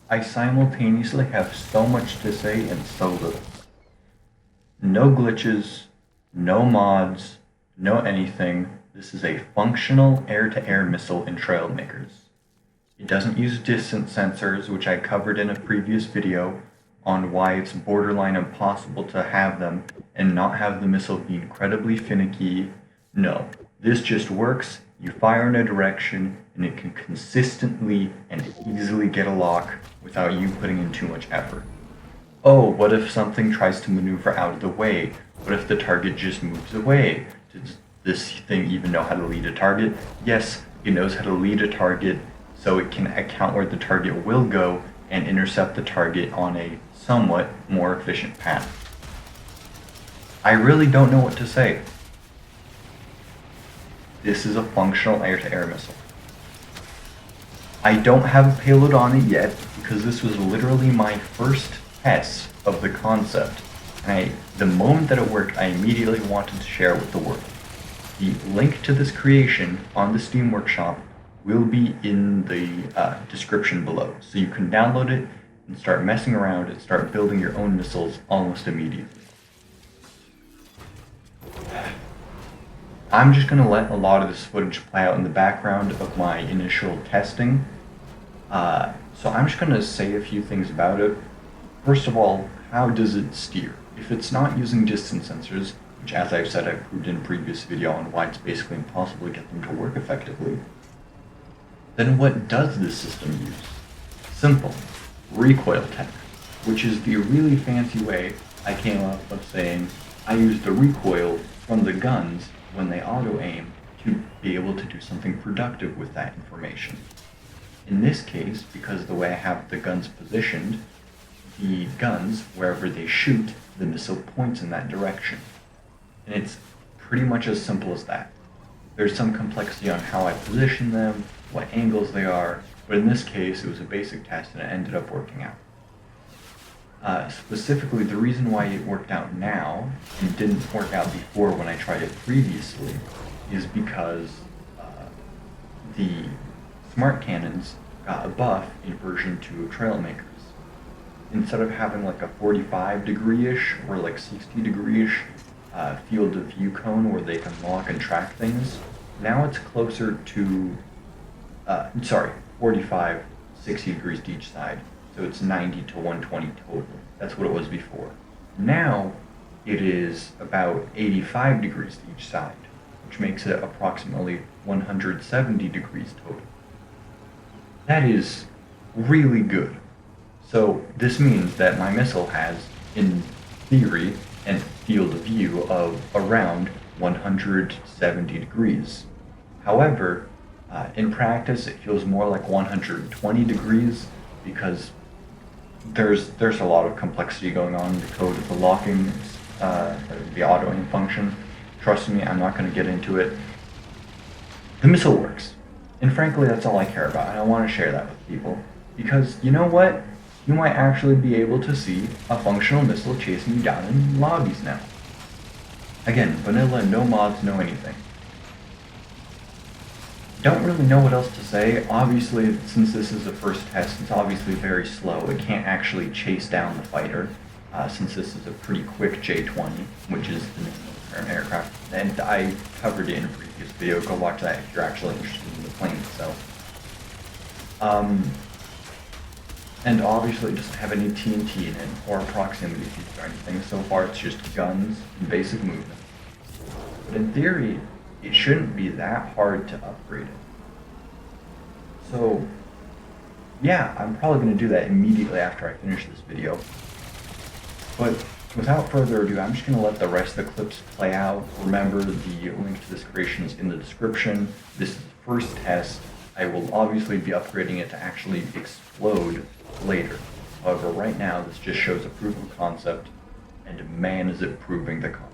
I simultaneously have so much to say and so little. No glitches, no mods, no anything. This is a functional air-to-air missile in Trailmakers. It doesn't use distance sensors, which I covered in a previous video on why it's borderline impossible to have them and not have the missile be incredibly finicky. No, this just works. You fire in a direction and it can consistently and easily get a lock without you putting in too much effort. Oh, what if something tries to maneuver out of the way? What if the target just moves away? Does this thing even know how to lead a target? Yes, it knows how to lead a target, so it can account where the target will go and intercept the target on a somewhat more efficient path. I really don't know what to say. This is a functional air-to-air missile. I don't have a payload on it yet because this was literally my first test of the concept. And the moment that it worked, I immediately wanted to share it with the world. The link to this creation on the Steam Workshop will be in the description below. So you can download it and start messing around and start building your own missiles almost immediately. I'm just going to let a lot of this footage play out in the background of my initial testing. So I'm just going to say a few things about it. First of all, how does it steer? If it's not using distance sensors, which as I've said I've proved in a previous video on why it's basically impossible to get them to work effectively, then what does this system use? Simple. Recoil tech, which is the really fancy way I came up with saying I use the recoil from the guns when they auto-aim to be able to do something productive with that information. In this case, because of the way I have the guns positioned, the guns, wherever they shoot, the missile points in that direction. And it's pretty much as simple as that. There's some complexity on how I position them, what angles they are, but in this case it was a basic test and it ended up working out. Specifically, the reason why it worked out now and didn't work out before when I tried it previously is because the smart cannons got a buff in version 2 of Trailmakers. Instead of having like a 45 degree-ish or like 60 degree-ish field of view cone where they can lock and track things, now it's closer to 45, 60 degrees to each side. So it's 90 to 120 total. That's what it was before. Now it is about 85 degrees to each side, which makes it approximately 170 degrees total. That is really good. So this means that my missile has, in theory, a field of view of around 170 degrees. However, in practice, it feels more like 120 degrees because there's a lot of complexity going on in the code of the locking, the auto-aim function. Trust me, I'm not going to get into it. The missile works. And frankly, that's all I care about, and I want to share that with people. Because, you know what? You might actually be able to see a functional missile chasing you down in lobbies now. Again, vanilla, no mods, no anything. Don't really know what else to say. Obviously, since this is the first test, it's obviously very slow. It can't actually chase down the fighter, since this is a pretty quick J-20, which is the current aircraft. And I covered it in a previous video. Go watch that if you're actually interested in the plane itself. And obviously it doesn't have any TNT in it, or proximity feeds or anything. So far it's just guns and basic movement. But in theory, it shouldn't be that hard to upgrade it. So, yeah, I'm probably going to do that immediately after I finish this video. But without further ado, I'm just going to let the rest of the clips play out. Remember, the link to this creation is in the description. This is the first test. I will obviously be upgrading it to actually explode later. However, right now, this just shows a proof of concept, and man, is it proving the concept.